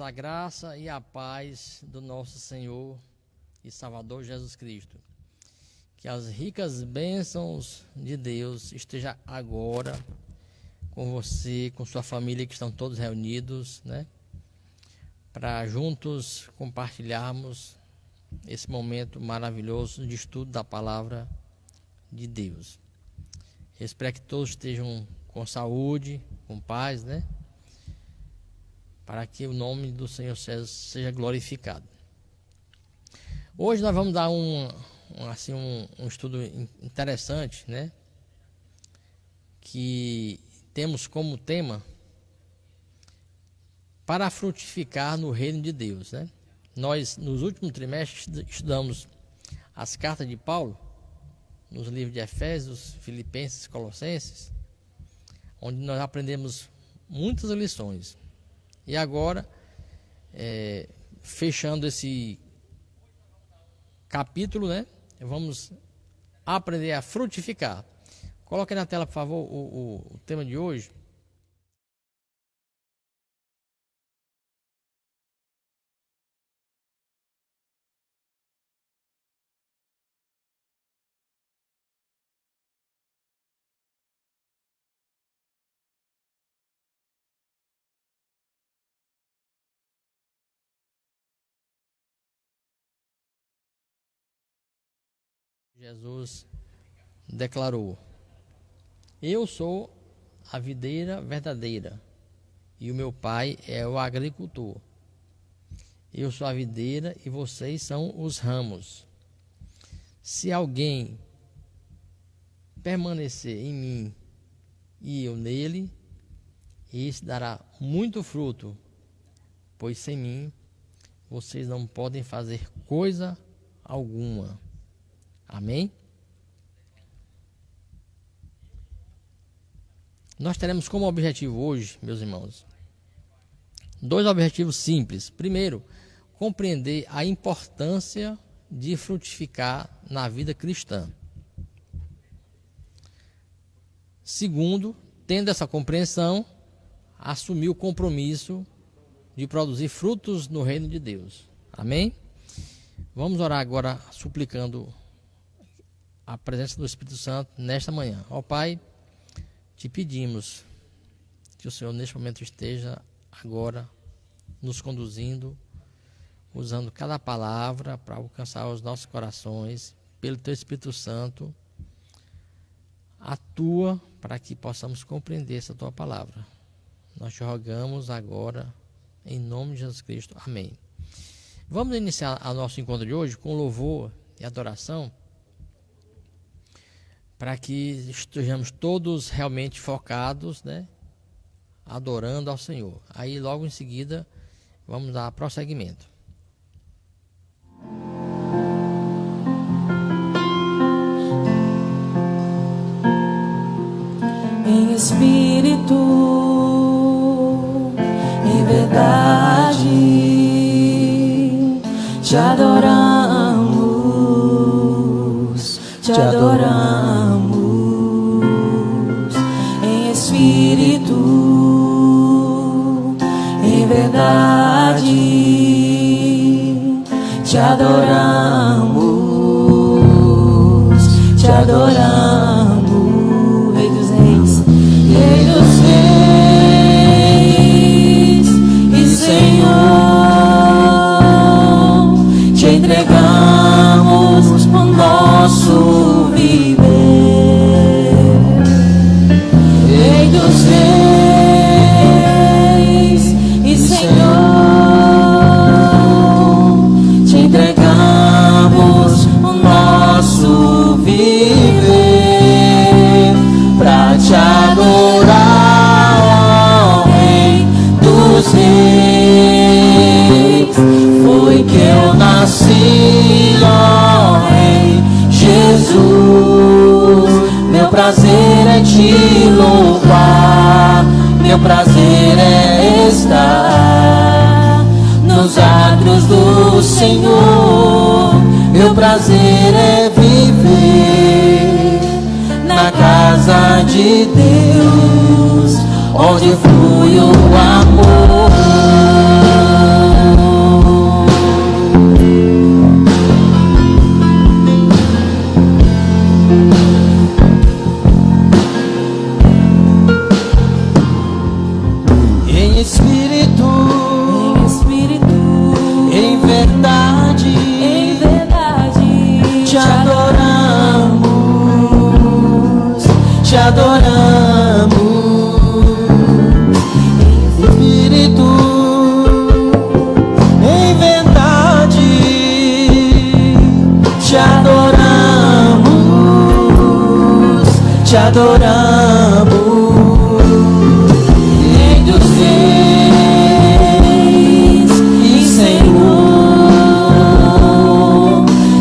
A graça e a paz do nosso Senhor e Salvador Jesus Cristo. Que as ricas bênçãos de Deus estejam agora com você, com sua família, que estão todos reunidos, né? Para juntos compartilharmos esse momento maravilhoso de estudo da palavra de Deus. Eu espero que todos estejam com saúde, com paz, né? Para que o nome do Senhor seja glorificado. Hoje nós vamos dar um estudo interessante, né? Que temos como tema para frutificar no reino de Deus, né? Nós, nos últimos trimestres, estudamos as cartas de Paulo, nos livros de Efésios, Filipenses, Colossenses, onde nós aprendemos muitas lições. E agora, fechando esse capítulo, né? Vamos aprender a frutificar. Coloque na tela, por favor, o tema de hoje. Jesus declarou: eu sou a videira verdadeira e o meu pai é o agricultor. Eu sou a videira e vocês são os ramos. Se alguém permanecer em mim e eu nele, esse dará muito fruto, pois sem mim vocês não podem fazer coisa alguma. Amém? Nós teremos como objetivo hoje, meus irmãos, dois objetivos simples. Primeiro, compreender a importância de frutificar na vida cristã. Segundo, tendo essa compreensão, assumir o compromisso de produzir frutos no reino de Deus. Amém? Vamos orar agora suplicando a presença do Espírito Santo nesta manhã. Ó Pai, te pedimos que o Senhor neste momento esteja agora nos conduzindo, usando cada palavra para alcançar os nossos corações, pelo Teu Espírito Santo, atua para que possamos compreender essa Tua palavra. Nós te rogamos agora, em nome de Jesus Cristo. Amém. Vamos iniciar o nosso encontro de hoje com louvor e adoração, para que estejamos todos realmente focados, né? Adorando ao Senhor. Aí logo em seguida vamos dar prosseguimento. Em espírito, em verdade, te adoramos, te adoramos. Em espírito, em verdade, te adoramos, te adoramos, Rei dos Reis, Rei dos Reis e Senhor, te entregamos o nosso viver, Rei dos Reis e Senhor, te entregamos o nosso viver, pra te adorar, ó Rei dos Reis. Foi que eu nasci, ó Rei Jesus. Meu prazer é te louvar, meu prazer é estar nos átrios do Senhor. Meu prazer é viver na casa de Deus, onde flui o amor. adoramos, em espírito, em verdade, te adoramos, te adoramos, Rei dos Reis e Senhor,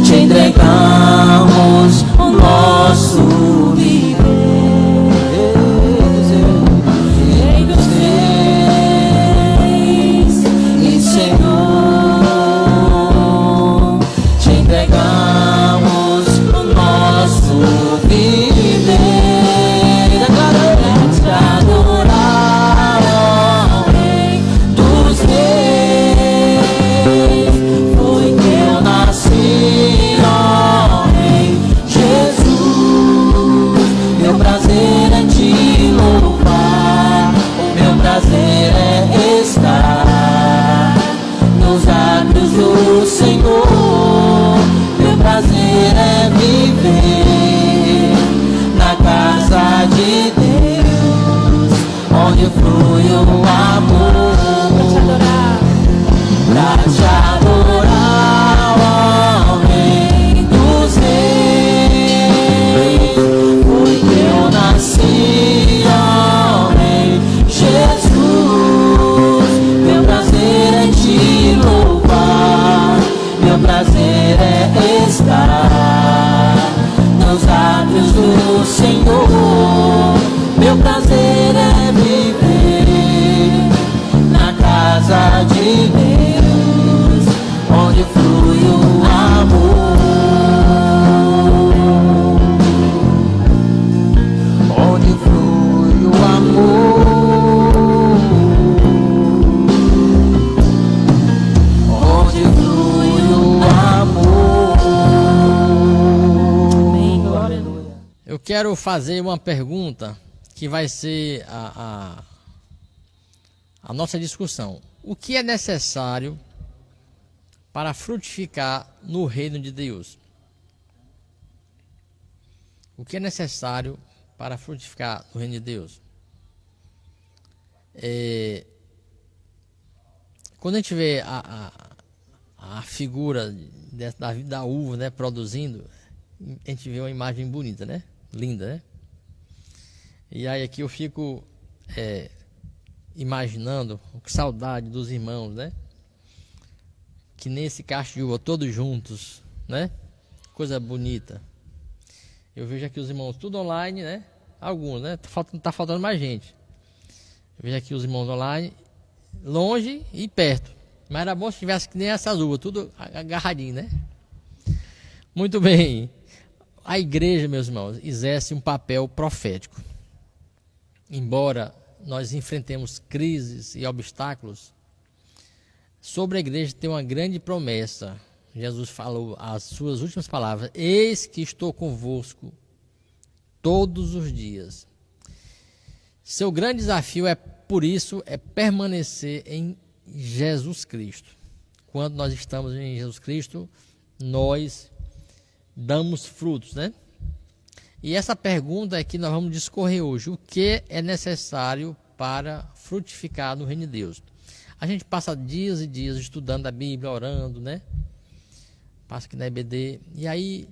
te entregamos o nosso viver. Rei dos Reis e Senhor, te entregamos o nosso viver. Declaramos te adorar, ó Rei dos Reis. Foi que eu nasci, ó Rei Jesus. Meu prazer é te louvar, meu prazer é estar nos atos do Senhor. Meu prazer é viver na casa de Deus, onde flui o amor. Pra te adorar, ó Rei dos Reis. Foi que eu nasci, ó Rei Jesus. Meu prazer é te louvar, meu prazer é estar nos atos do Senhor. Meu prazer é viver na casa de Deus, onde flui o amor, onde flui o amor, onde flui o amor. Aleluia. Eu quero fazer uma pergunta que vai ser a nossa discussão. O que é necessário para frutificar no reino de Deus? O que é necessário para frutificar no reino de Deus? Quando a gente vê a figura da uva, né, produzindo, a gente vê uma imagem bonita, né? Linda, né? E aí aqui eu fico imaginando, com saudade dos irmãos, né? Que nesse cacho de uva todos juntos, né? Coisa bonita. Eu vejo aqui os irmãos tudo online, né? Alguns, né? Tá faltando mais gente. Eu vejo aqui os irmãos online, longe e perto. Mas era bom se tivesse que nem essas uvas, tudo agarradinho, né? Muito bem. A igreja, meus irmãos, exerce um papel profético. Embora nós enfrentemos crises e obstáculos, sobre a igreja tem uma grande promessa. Jesus falou as suas últimas palavras: eis que estou convosco todos os dias. Seu grande desafio por isso, é permanecer em Jesus Cristo. Quando nós estamos em Jesus Cristo, nós damos frutos, né? E essa pergunta é que nós vamos discorrer hoje. O que é necessário para frutificar no reino de Deus? A gente passa dias e dias estudando a Bíblia, orando, né? Passa aqui na EBD. E aí,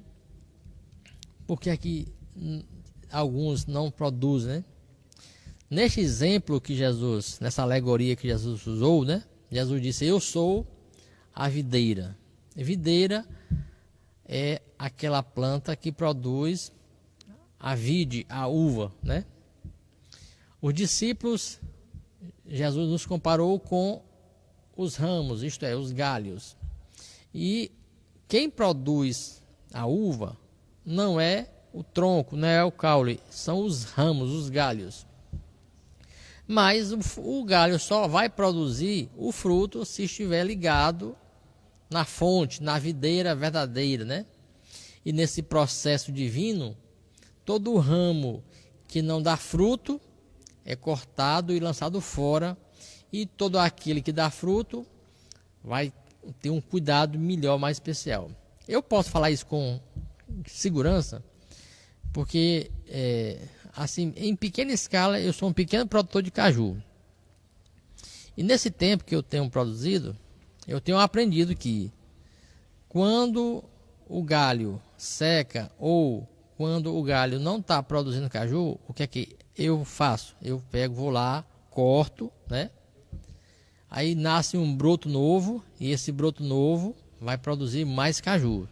por que é que alguns não produzem, né? Neste exemplo que Jesus, nessa alegoria que Jesus usou, né? Jesus disse: eu sou a videira. Videira é aquela planta que produz a vide, a uva, né? Os discípulos, Jesus nos comparou com os ramos, isto é, os galhos. E quem produz a uva não é o tronco, não é o caule, são os ramos, os galhos. Mas o galho só vai produzir o fruto se estiver ligado na fonte, na videira verdadeira, né? E nesse processo divino, todo ramo que não dá fruto é cortado e lançado fora, e todo aquele que dá fruto vai ter um cuidado melhor, mais especial. Eu posso falar isso com segurança, porque assim, em pequena escala, eu sou um pequeno produtor de caju. E nesse tempo que eu tenho produzido, eu tenho aprendido que quando o galho seca ou quando o galho não está produzindo caju, o que é que eu faço? Eu pego, vou lá, corto, né? Aí nasce um broto novo e esse broto novo vai produzir mais caju.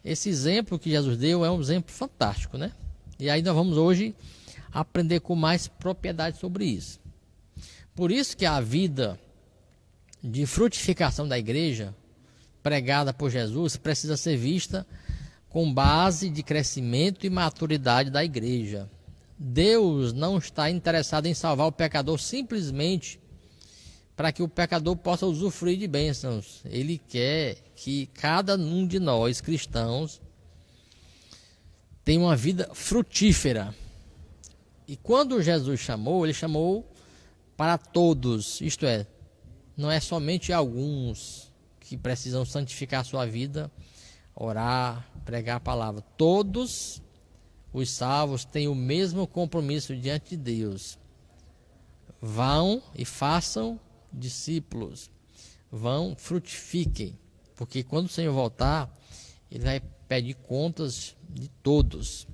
Esse exemplo que Jesus deu é um exemplo fantástico, né? E aí nós vamos hoje aprender com mais propriedade sobre isso. Por isso que a vida de frutificação da igreja, pregada por Jesus, precisa ser vista com base de crescimento e maturidade da igreja. Deus não está interessado em salvar o pecador simplesmente para que o pecador possa usufruir de bênçãos. Ele quer que cada um de nós, cristãos, tenha uma vida frutífera. E quando Jesus chamou, ele chamou para todos, isto é, não é somente alguns que precisam santificar a sua vida, orar, pregar a palavra. Todos os salvos têm o mesmo compromisso diante de Deus. Vão e façam discípulos. Vão, frutifiquem. Porque quando o Senhor voltar, Ele vai pedir contas de todos.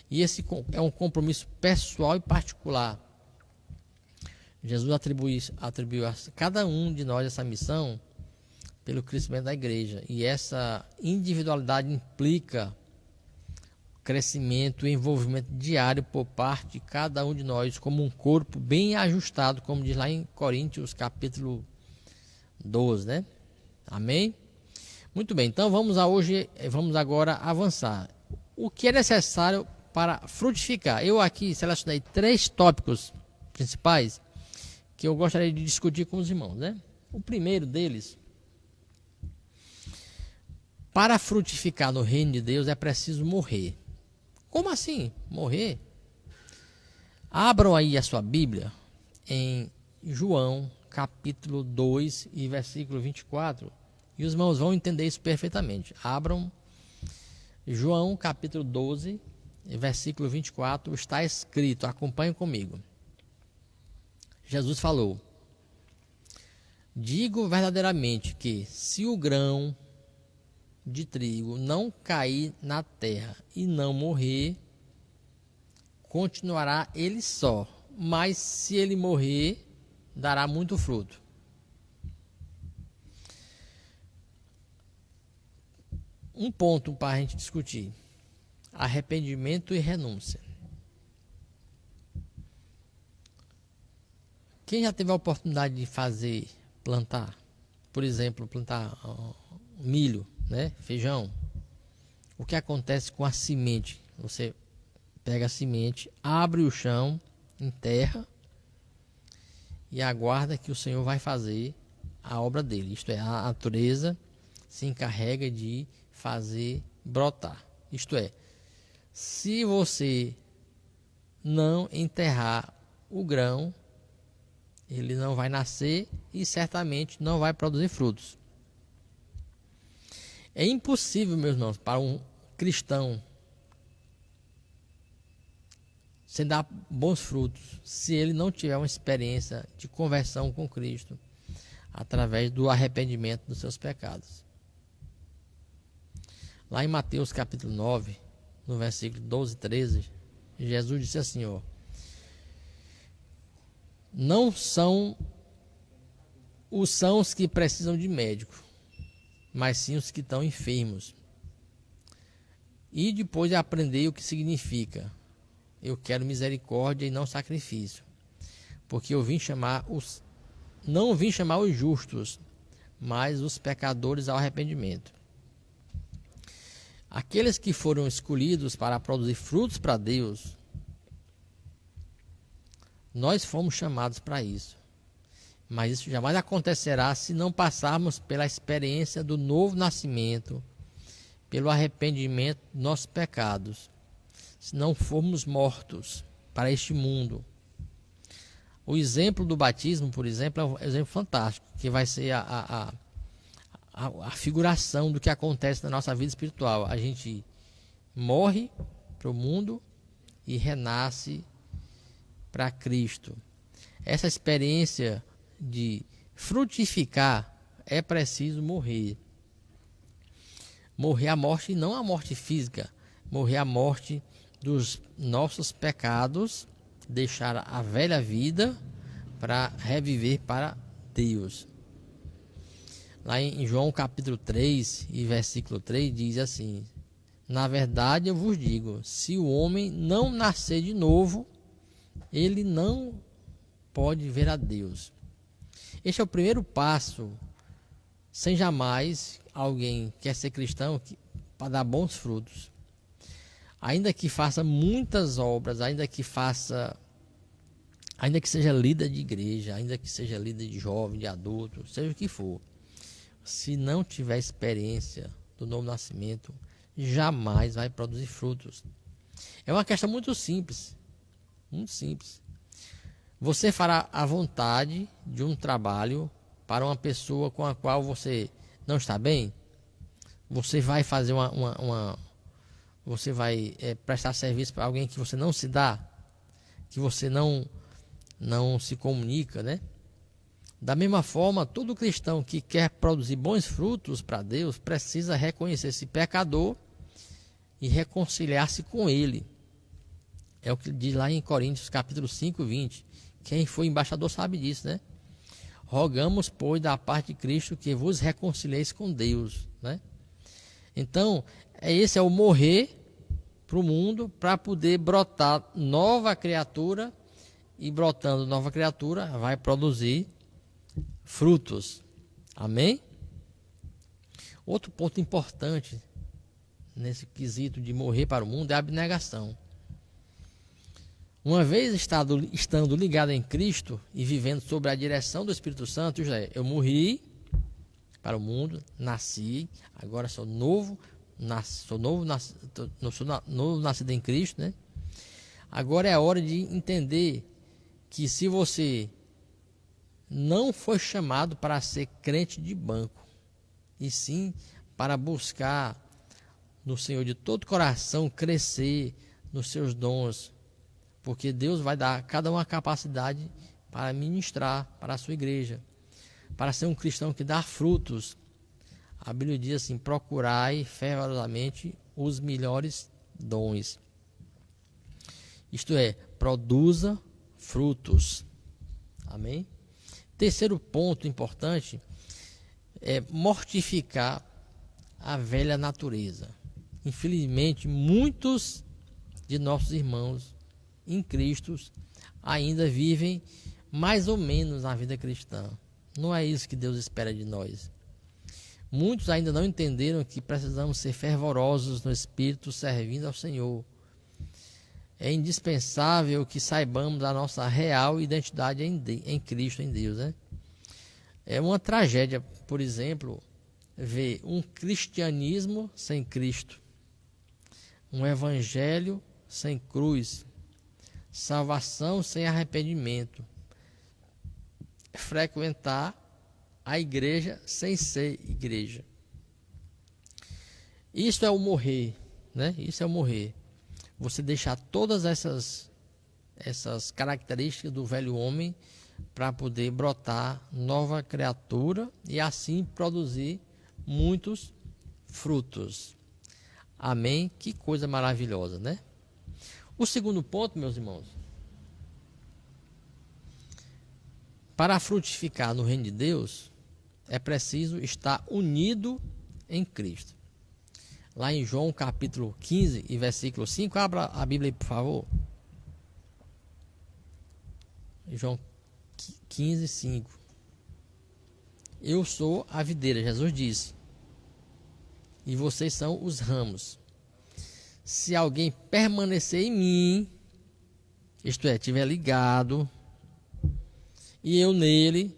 E esse é um compromisso pessoal e particular. Jesus atribuiu a cada um de nós essa missão pelo crescimento da igreja. E essa individualidade implica crescimento e envolvimento diário por parte de cada um de nós como um corpo bem ajustado, como diz lá em Coríntios capítulo 12, né? Amém? Muito bem, então vamos agora avançar. O que é necessário para frutificar? Eu aqui selecionei 3 tópicos principais que eu gostaria de discutir com os irmãos, né? O primeiro deles: para frutificar no reino de Deus é preciso morrer. Como assim? Morrer? Abram aí a sua Bíblia em João, capítulo 2 e versículo 24, e os irmãos vão entender isso perfeitamente. Abram João, capítulo 12, versículo 24, está escrito, acompanhem comigo. Jesus falou: digo verdadeiramente que se o grão de trigo não cair na terra e não morrer, continuará ele só, mas se ele morrer, dará muito fruto. Um ponto para a gente discutir: arrependimento e renúncia. Quem já teve a oportunidade de plantar, por exemplo, plantar milho, né? Feijão? O que acontece com a semente? Você pega a semente, abre o chão, enterra e aguarda que o Senhor vai fazer a obra dele. Isto é, a natureza se encarrega de fazer brotar. Isto é, se você não enterrar o grão, ele não vai nascer e certamente não vai produzir frutos. É impossível, meus irmãos, para um cristão se dar bons frutos se ele não tiver uma experiência de conversão com Cristo através do arrependimento dos seus pecados. Lá em Mateus capítulo 9, no versículo 12 e 13, Jesus disse assim, ó: não são os que precisam de médico, mas sim os que estão enfermos. E depois de aprender o que significa: eu quero misericórdia e não sacrifício, porque eu não vim chamar os justos, mas os pecadores ao arrependimento. Aqueles que foram escolhidos para produzir frutos para Deus, nós fomos chamados para isso. Mas isso jamais acontecerá se não passarmos pela experiência do novo nascimento, pelo arrependimento dos nossos pecados, se não formos mortos para este mundo. O exemplo do batismo, por exemplo, é um exemplo fantástico, que vai ser a figuração do que acontece na nossa vida espiritual. A gente morre para o mundo e renasce para Cristo. Essa experiência de frutificar é preciso morrer. Morrer a morte, não a morte física, morrer a morte dos nossos pecados, deixar a velha vida para reviver para Deus. Lá em João capítulo 3 e versículo 3 diz assim: na verdade eu vos digo, se o homem não nascer de novo, ele não pode ver a Deus. Este é o primeiro passo, sem jamais alguém quer ser cristão para dar bons frutos. Ainda que faça muitas obras, ainda que seja líder de igreja, ainda que seja líder de jovem, de adulto, seja o que for, se não tiver experiência do novo nascimento, jamais vai produzir frutos. É uma questão muito simples, muito simples. Você fará a vontade de um trabalho para uma pessoa com a qual você não está bem? Você vai fazer você vai prestar serviço para alguém que você não se dá, que você não se comunica, né? Da mesma forma, todo cristão que quer produzir bons frutos para Deus precisa reconhecer esse pecador e reconciliar-se com ele. É o que diz lá em Coríntios capítulo 5, 20. Quem foi embaixador sabe disso, né? Rogamos, pois, da parte de Cristo que vos reconcilieis com Deus, né? Então, esse é o morrer para o mundo, para poder brotar nova criatura, e brotando nova criatura vai produzir frutos. Amém? Outro ponto importante nesse quesito de morrer para o mundo é a abnegação. Uma vez estando ligado em Cristo e vivendo sob a direção do Espírito Santo, eu morri para o mundo, nasci, agora sou novo nascido em Cristo, né? Agora é a hora de entender que se você não foi chamado para ser crente de banco, e sim para buscar no Senhor de todo coração, crescer nos seus dons, porque Deus vai dar a cada um a capacidade para ministrar para a sua igreja, para ser um cristão que dá frutos. A Bíblia diz assim: procurai fervorosamente os melhores dons. Isto é, produza frutos. Amém? Terceiro ponto importante é mortificar a velha natureza. Infelizmente, muitos de nossos irmãos em Cristo ainda vivem mais ou menos a vida cristã. Não é isso que Deus espera de nós. Muitos ainda não entenderam que precisamos ser fervorosos no Espírito, servindo ao Senhor. É indispensável que saibamos a nossa real identidade em Cristo, em Deus, né? É uma tragédia, por exemplo, ver um cristianismo sem Cristo, um evangelho sem cruz, salvação sem arrependimento, frequentar a igreja sem ser igreja. Isso é o morrer, né? Isso é o morrer. Você deixar todas essas características do velho homem para poder brotar nova criatura e assim produzir muitos frutos. Amém? Que coisa maravilhosa, né? O segundo ponto, meus irmãos, para frutificar no reino de Deus, é preciso estar unido em Cristo. Lá em João capítulo 15 e versículo 5, abra a Bíblia aí, por favor. João 15, 5. Eu sou a videira, Jesus disse, e vocês são os ramos. Se alguém permanecer em mim, isto é, estiver ligado, e eu nele,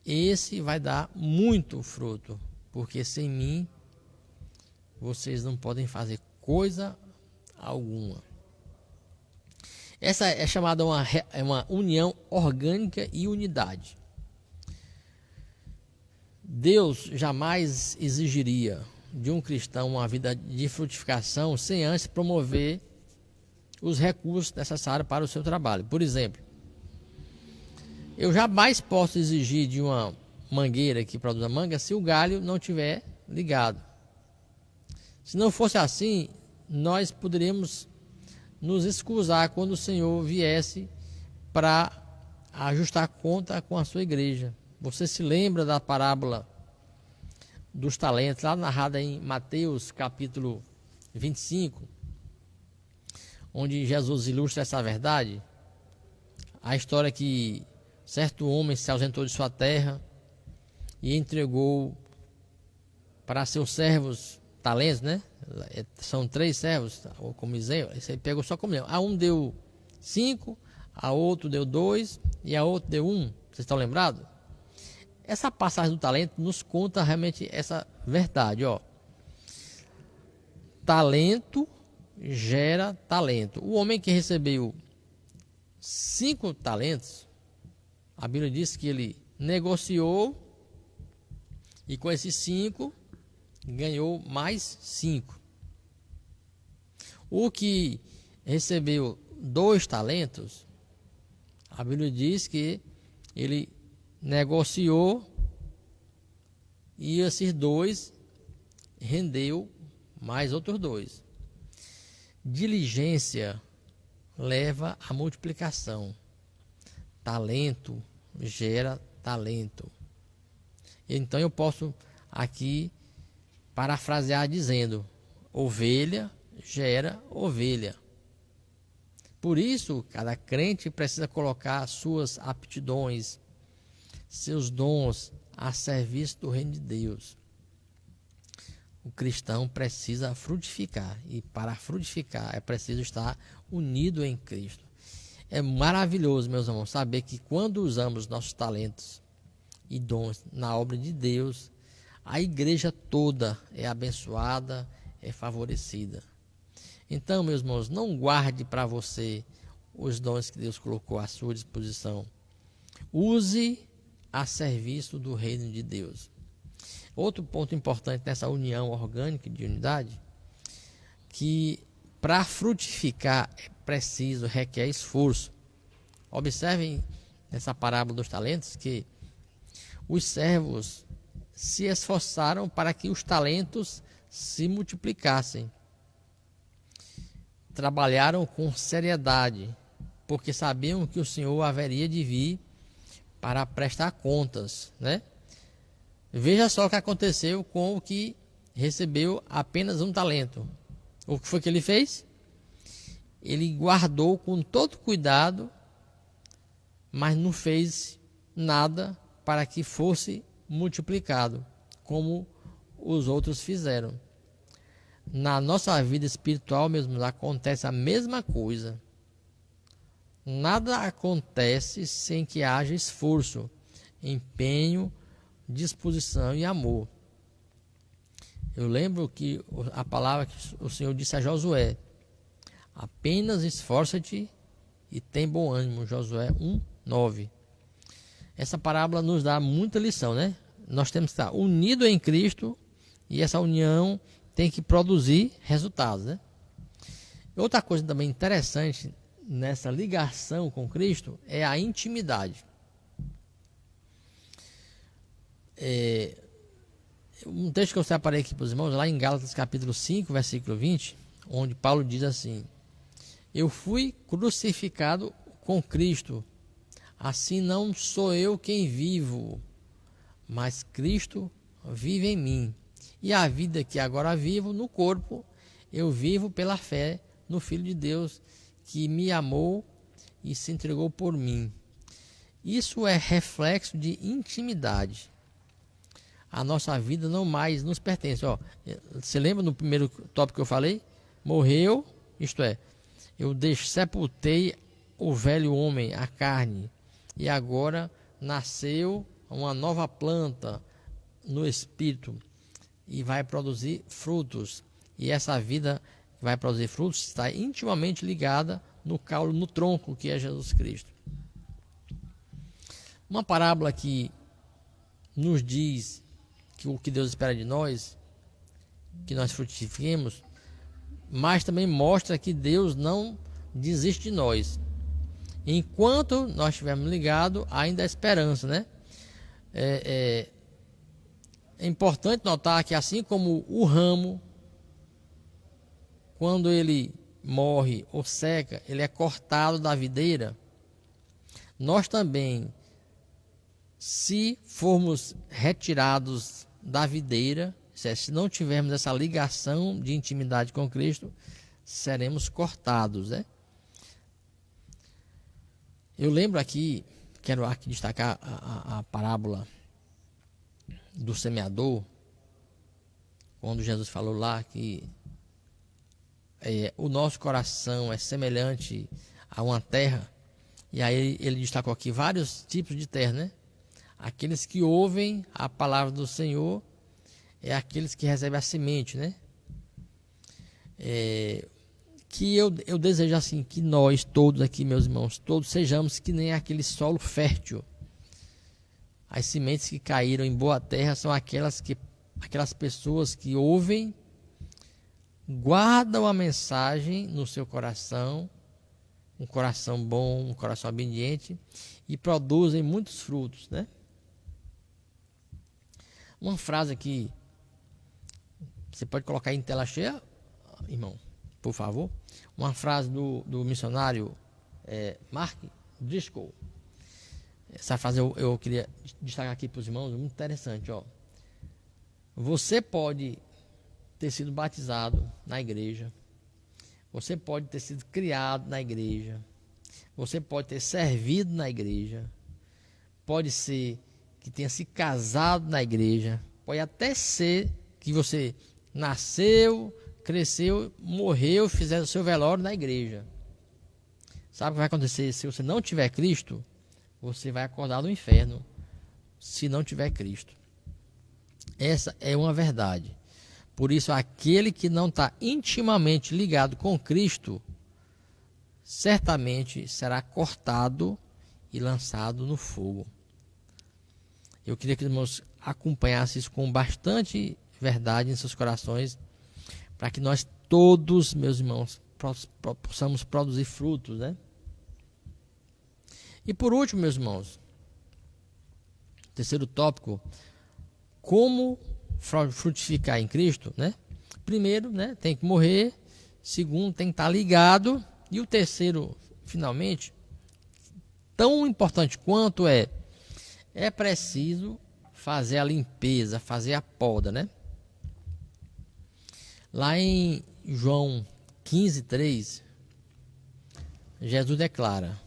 esse vai dar muito fruto, porque sem mim vocês não podem fazer coisa alguma. Essa é chamada uma união orgânica e unidade. Deus jamais exigiria de um cristão uma vida de frutificação sem antes promover os recursos necessários para o seu trabalho. Por exemplo, eu jamais posso exigir de uma mangueira que produza manga se o galho não estiver ligado. Se não fosse assim, nós poderíamos nos excusar quando o Senhor viesse para ajustar conta com a sua igreja. Você se lembra da parábola dos talentos, lá narrada em Mateus capítulo 25, onde Jesus ilustra essa verdade? A história que certo homem se ausentou de sua terra e entregou para seus servos talentos, né? São 3 servos, como exemplo, esse aí pegou só como a um deu 5, a outro deu 2 e a outro deu 1. Vocês estão lembrados? Essa passagem do talento nos conta realmente essa verdade, ó. Talento gera talento. O homem que recebeu 5 talentos, a Bíblia diz que ele negociou e com esses 5 ganhou mais 5. O que recebeu 2 talentos, a Bíblia diz que ele negociou e esses 2 rendeu mais outros 2. Diligência leva à multiplicação. Talento gera talento. Então eu posso aqui parafrasear dizendo: ovelha gera ovelha. Por isso, cada crente precisa colocar suas aptidões, seus dons a serviço do reino de Deus. O cristão precisa frutificar, e para frutificar é preciso estar unido em Cristo. É maravilhoso, meus irmãos, saber que quando usamos nossos talentos e dons na obra de Deus, a igreja toda é abençoada, é favorecida. Então, meus irmãos, não guarde para você os dons que Deus colocou à sua disposição. Use a serviço do reino de Deus. Outro ponto importante nessa união orgânica de unidade, que para frutificar é preciso, requer esforço. Observem nessa parábola dos talentos que os servos se esforçaram para que os talentos se multiplicassem. Trabalharam com seriedade, porque sabiam que o Senhor haveria de vir para prestar contas, né? Veja só o que aconteceu com o que recebeu apenas um talento. O que foi que ele fez? Ele guardou com todo cuidado, mas não fez nada para que fosse multiplicado, como os outros fizeram. Na nossa vida espiritual mesmo acontece a mesma coisa. Nada acontece sem que haja esforço, empenho, disposição e amor. Eu lembro que a palavra que o Senhor disse a Josué: apenas esforça-te e tem bom ânimo. Josué 1:9. Essa parábola nos dá muita lição, né? Nós temos que estar unidos em Cristo e essa união tem que produzir resultados, né? Outra coisa também interessante nessa ligação com Cristo é a intimidade. Um texto que eu separei aqui para os irmãos, lá em Gálatas capítulo 5, versículo 20, onde Paulo diz assim: eu fui crucificado com Cristo, assim não sou eu quem vivo, mas Cristo vive em mim. E a vida que agora vivo no corpo, eu vivo pela fé no Filho de Deus, que me amou e se entregou por mim. Isso é reflexo de intimidade. A nossa vida não mais nos pertence. Você lembra no primeiro tópico que eu falei? Morreu, isto é, eu sepultei o velho homem, a carne, e agora nasceu uma nova planta no espírito e vai produzir frutos. E essa vida que vai produzir frutos está intimamente ligada no caule, no tronco, que é Jesus Cristo. Uma parábola que nos diz que o que Deus espera de nós, que nós frutifiquemos, mas também mostra que Deus não desiste de nós. Enquanto nós estivermos ligados, ainda há esperança, né? É importante notar que assim como o ramo, quando ele morre ou seca, ele é cortado da videira, nós também, se formos retirados da videira, se não tivermos essa ligação de intimidade com Cristo, seremos cortados, né? Eu lembro aqui, quero aqui destacar a parábola do semeador, quando Jesus falou lá que o nosso coração é semelhante a uma terra, e aí ele destacou aqui vários tipos de terra, né? Aqueles que ouvem a palavra do Senhor é aqueles que recebem a semente, né? Que eu desejo assim, que nós todos aqui, meus irmãos, todos sejamos que nem aquele solo fértil. As sementes que caíram em boa terra são aquelas pessoas que ouvem, guardam a mensagem no seu coração, um coração bom, um coração obediente, e produzem muitos frutos, né? Uma frase aqui, você pode colocar aí em tela cheia, irmão, por favor. Uma frase do missionário Mark Driscoll. Essa frase eu queria destacar aqui para os irmãos, muito interessante, ó. Você pode ter sido batizado na igreja, você pode ter sido criado na igreja, você pode ter servido na igreja, pode ser que tenha se casado na igreja, pode até ser que você nasceu, cresceu, morreu, fizeram o seu velório na igreja. Sabe o que vai acontecer? Se você não tiver Cristo, você vai acordar no inferno, se não tiver Cristo. Essa é uma verdade. Por isso, aquele que não está intimamente ligado com Cristo, certamente será cortado e lançado no fogo. Eu queria que os irmãos acompanhassem isso com bastante verdade em seus corações, para que nós todos, meus irmãos, possamos produzir frutos, né? E por último, meus irmãos, terceiro tópico, como frutificar em Cristo, né? Primeiro, né, tem que morrer. Segundo, tem que estar ligado. E o terceiro, finalmente, tão importante quanto é preciso fazer a limpeza, fazer a poda, né? Lá em João 15:3, Jesus declara: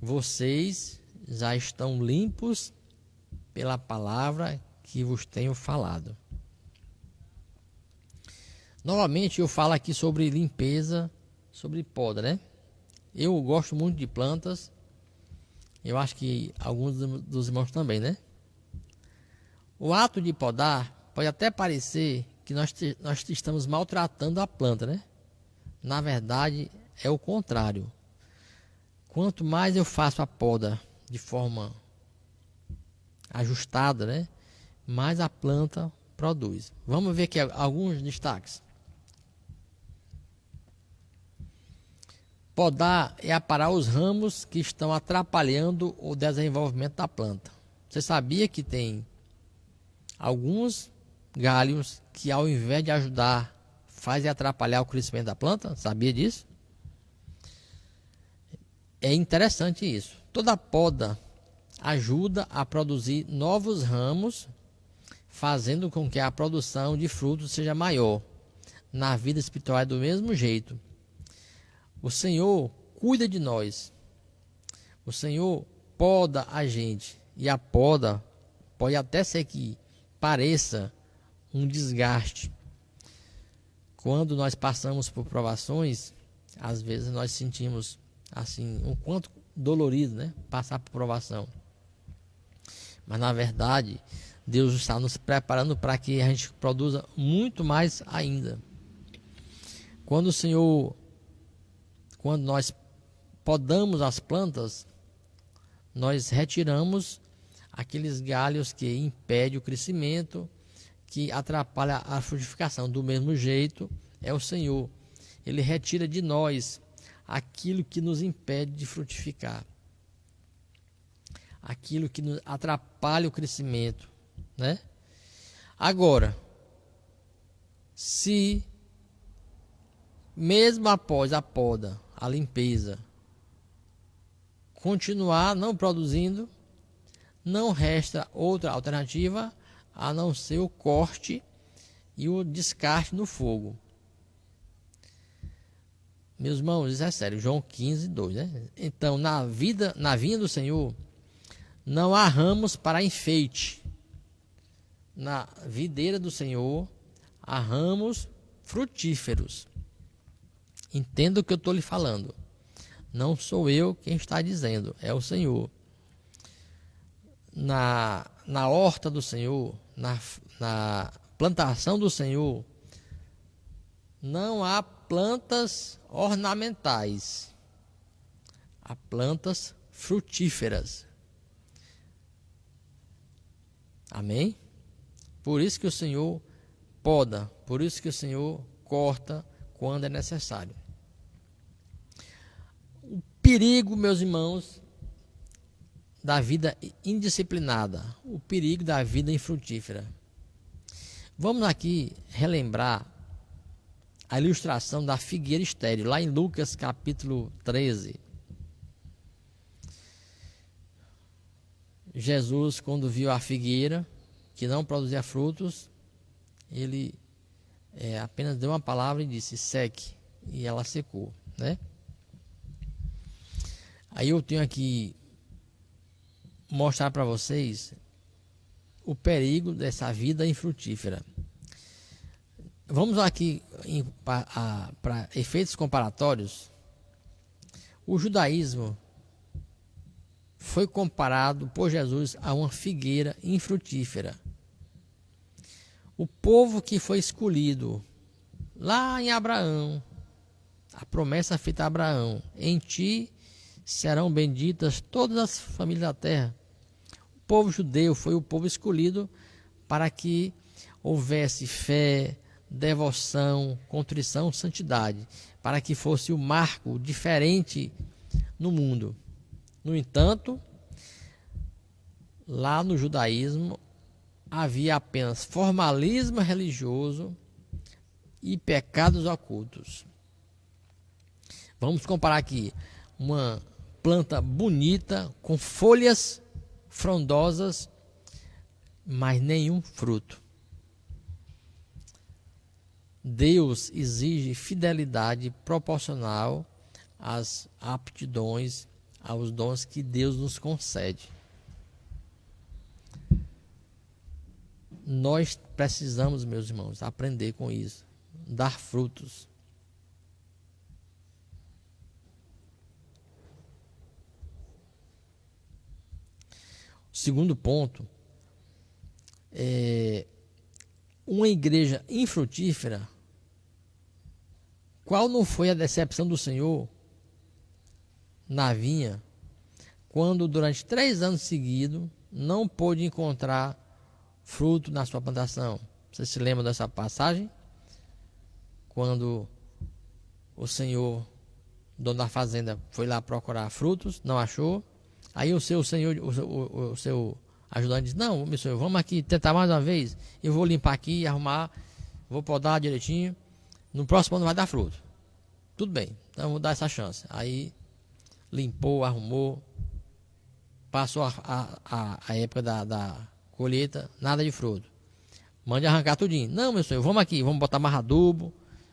vocês já estão limpos pela palavra que vos tenho falado. Novamente eu falo aqui sobre limpeza, sobre poda, né? Eu gosto muito de plantas. Eu acho que alguns dos irmãos também, né? O ato de podar pode até parecer que nós estamos maltratando a planta, né? Na verdade, é o contrário. Quanto mais eu faço a poda de forma ajustada, né, mais a planta produz. Vamos ver aqui alguns destaques. Podar é aparar os ramos que estão atrapalhando o desenvolvimento da planta. Você sabia que tem alguns galhos que, ao invés de ajudar, fazem atrapalhar o crescimento da planta? Sabia disso? É interessante isso. Toda poda ajuda a produzir novos ramos, fazendo com que a produção de frutos seja maior. Na vida espiritual é do mesmo jeito. O Senhor cuida de nós. O Senhor poda a gente. E a poda pode até ser que pareça um desgaste. Quando nós passamos por provações, às vezes nós sentimos assim, um quanto dolorido, né? Passar por provação. Mas na verdade, Deus está nos preparando para que a gente produza muito mais ainda. Quando nós podamos as plantas, nós retiramos aqueles galhos que impedem o crescimento, que atrapalha a frutificação. Do mesmo jeito, é o Senhor. Ele retira de nós aquilo que nos impede de frutificar, aquilo que nos atrapalha o crescimento, né? Agora, se mesmo após a poda, a limpeza, continuar não produzindo, não resta outra alternativa a não ser o corte e o descarte no fogo. Meus irmãos, isso é sério. João 15, 2, né? Então, na vinha do Senhor, não há ramos para enfeite. Na videira do Senhor, há ramos frutíferos. Entenda o que eu estou lhe falando. Não sou eu quem está dizendo, é o Senhor. Na horta do Senhor, na plantação do Senhor, não há plantas ornamentais, há plantas frutíferas. Amém? Por isso que o Senhor poda, por isso que o Senhor corta quando é necessário. O perigo, meus irmãos, da vida indisciplinada, o perigo da vida infrutífera. Vamos aqui relembrar a ilustração da figueira estéril, lá em Lucas capítulo 13. Jesus, quando viu a figueira que não produzia frutos, ele apenas deu uma palavra e disse: seque, e ela secou, né? Aí eu tenho aqui mostrar para vocês o perigo dessa vida infrutífera. Vamos aqui para efeitos comparatórios. O judaísmo foi comparado por Jesus a uma figueira infrutífera. O povo que foi escolhido lá em Abraão, a promessa feita a Abraão: em ti serão benditas todas as famílias da terra. O povo judeu foi o povo escolhido para que houvesse fé, devoção, contrição, santidade, para que fosse o marco diferente no mundo. No entanto, lá no judaísmo havia apenas formalismo religioso e pecados ocultos. Vamos comparar aqui uma planta bonita com folhas frondosas, mas nenhum fruto. Deus exige fidelidade proporcional às aptidões, aos dons que Deus nos concede. Nós precisamos, meus irmãos, aprender com isso, dar frutos. O segundo ponto é uma igreja infrutífera. Qual não foi a decepção do Senhor na vinha, quando durante 3 anos seguidos não pôde encontrar fruto na sua plantação? Você se lembra dessa passagem? Quando o Senhor, dono da fazenda, foi lá procurar frutos, não achou. Aí o seu ajudante disse: não, meu senhor, vamos aqui tentar mais uma vez. Eu vou limpar aqui, arrumar, vou podar direitinho. No próximo ano vai dar fruto. Tudo bem, então eu vou dar essa chance. Aí limpou, arrumou. Passou a época da colheita, nada de fruto. Mande arrancar tudinho. Não, meu senhor, vamos aqui, vamos botar mais adubo,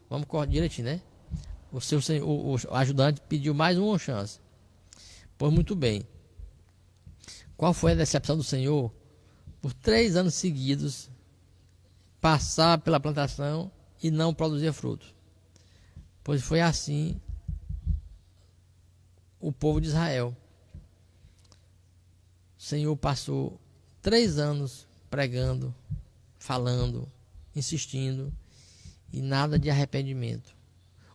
vamos cortar direitinho, né? O ajudante pediu mais uma chance. Pois muito bem. Qual foi a decepção do Senhor? Por 3 anos seguidos, passar pela plantação e não produzir fruto. Pois foi assim o povo de Israel. O Senhor passou 3 anos pregando, falando, insistindo, e nada de arrependimento.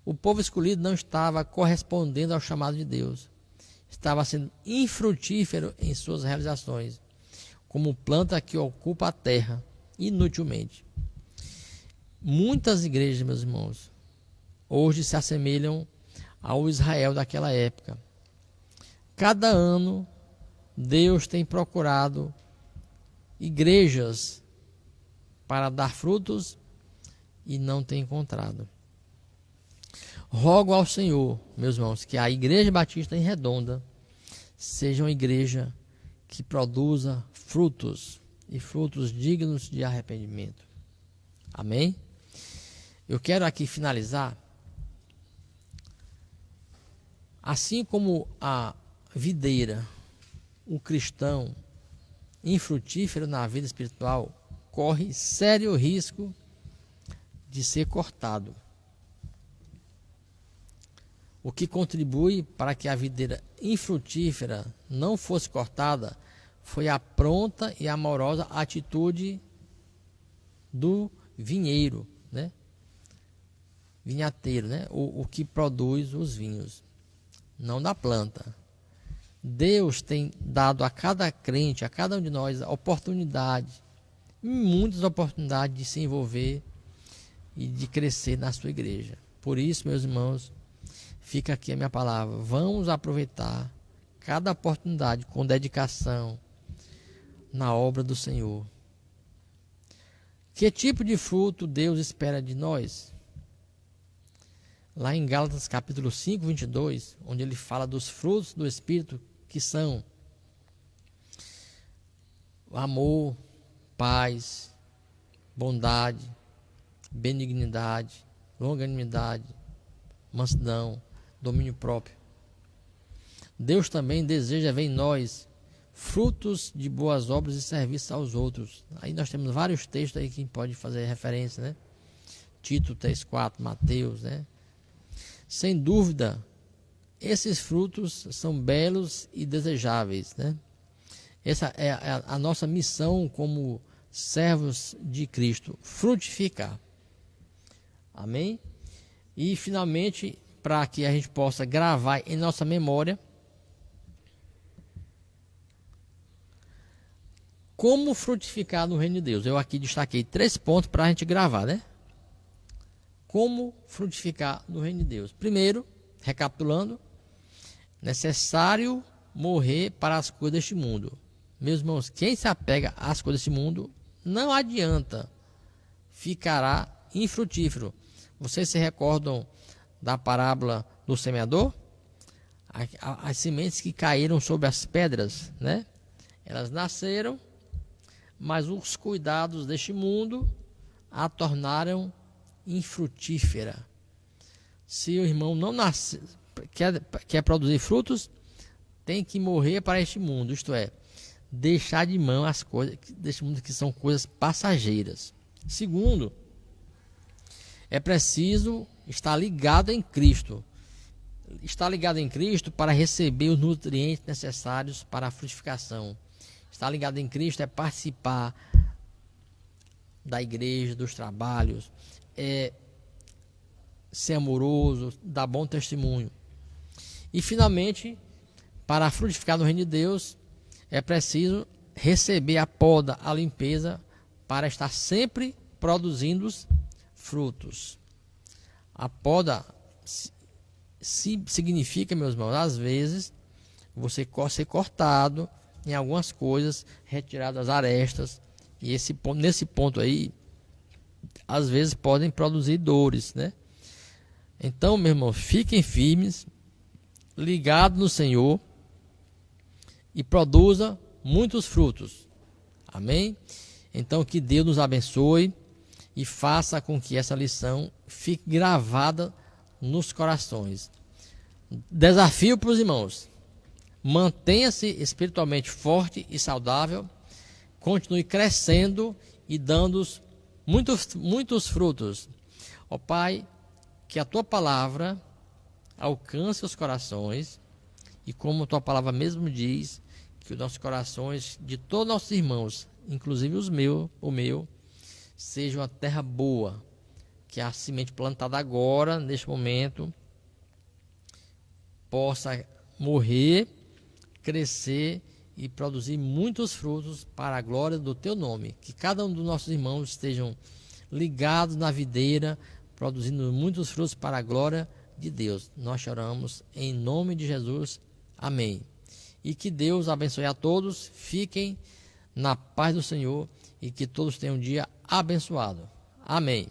O povo escolhido não estava correspondendo ao chamado de Deus. Estava sendo infrutífero em suas realizações, como planta que ocupa a terra inutilmente. Muitas igrejas, meus irmãos, hoje se assemelham ao Israel daquela época. Cada ano, Deus tem procurado igrejas para dar frutos e não tem encontrado. Rogo ao Senhor, meus irmãos, que a Igreja Batista em Redonda seja uma igreja que produza frutos e frutos dignos de arrependimento. Amém? Eu quero aqui finalizar. Assim como a videira, o cristão infrutífero na vida espiritual corre sério risco de ser cortado. O que contribui para que a videira infrutífera não fosse cortada foi a pronta e amorosa atitude do vinheiro, né? Vinhateiro, né? O que produz os vinhos, não da planta. Deus tem dado a cada crente, a cada um de nós, a oportunidade, muitas oportunidades de se envolver e de crescer na sua igreja. Por isso, meus irmãos, fica aqui a minha palavra. Vamos aproveitar cada oportunidade com dedicação na obra do Senhor. Que tipo de fruto Deus espera de nós? Lá em Gálatas capítulo 5, 22, onde ele fala dos frutos do Espírito, que são amor, paz, bondade, benignidade, longanimidade, mansidão, domínio próprio. Deus também deseja ver em nós frutos de boas obras e serviço aos outros. Aí nós temos vários textos aí que pode fazer referência, né? Tito 3:4, Mateus, né? Sem dúvida, esses frutos são belos e desejáveis, né? Essa é a nossa missão como servos de Cristo, frutificar. Amém? E finalmente, para que a gente possa gravar em nossa memória como frutificar no reino de Deus. Eu aqui destaquei 3 pontos para a gente gravar, né? Como frutificar no reino de Deus. Primeiro, recapitulando, necessário morrer para as coisas deste mundo. Meus irmãos, quem se apega às coisas deste mundo, não adianta, ficará infrutífero. Vocês se recordam da parábola do semeador? As sementes que caíram sobre as pedras, né? Elas nasceram, mas os cuidados deste mundo a tornaram infrutífera. Se o irmão não nasce, quer produzir frutos, tem que morrer para este mundo, isto é, deixar de mão as coisas deste mundo que são coisas passageiras. Segundo, é preciso estar ligado em Cristo. Estar ligado em Cristo para receber os nutrientes necessários para a frutificação. Estar ligado em Cristo é participar da igreja, dos trabalhos, é ser amoroso, dar bom testemunho. E finalmente, para frutificar no reino de Deus, é preciso receber a poda, a limpeza, para estar sempre produzindo frutos. A poda significa, meus irmãos, às vezes você ser cortado em algumas coisas, retiradas as arestas, e nesse ponto aí, às vezes podem produzir dores, né? Então, meu irmão, fiquem firmes, ligados no Senhor e produza muitos frutos. Amém? Então, que Deus nos abençoe e faça com que essa lição fique gravada nos corações. Desafio para os irmãos: mantenha-se espiritualmente forte e saudável, continue crescendo e dando muitos frutos. Ó Pai, que a Tua palavra alcance os corações e, como a Tua palavra mesmo diz, que os nossos corações de todos os nossos irmãos, inclusive o meu, seja uma terra boa, que a semente plantada agora, neste momento, possa morrer, crescer e produzir muitos frutos para a glória do Teu nome. Que cada um dos nossos irmãos estejam ligados na videira, produzindo muitos frutos para a glória de Deus. Nós choramos em nome de Jesus. Amém. E que Deus abençoe a todos, fiquem na paz do Senhor e que todos tenham um dia abençoado. Amém.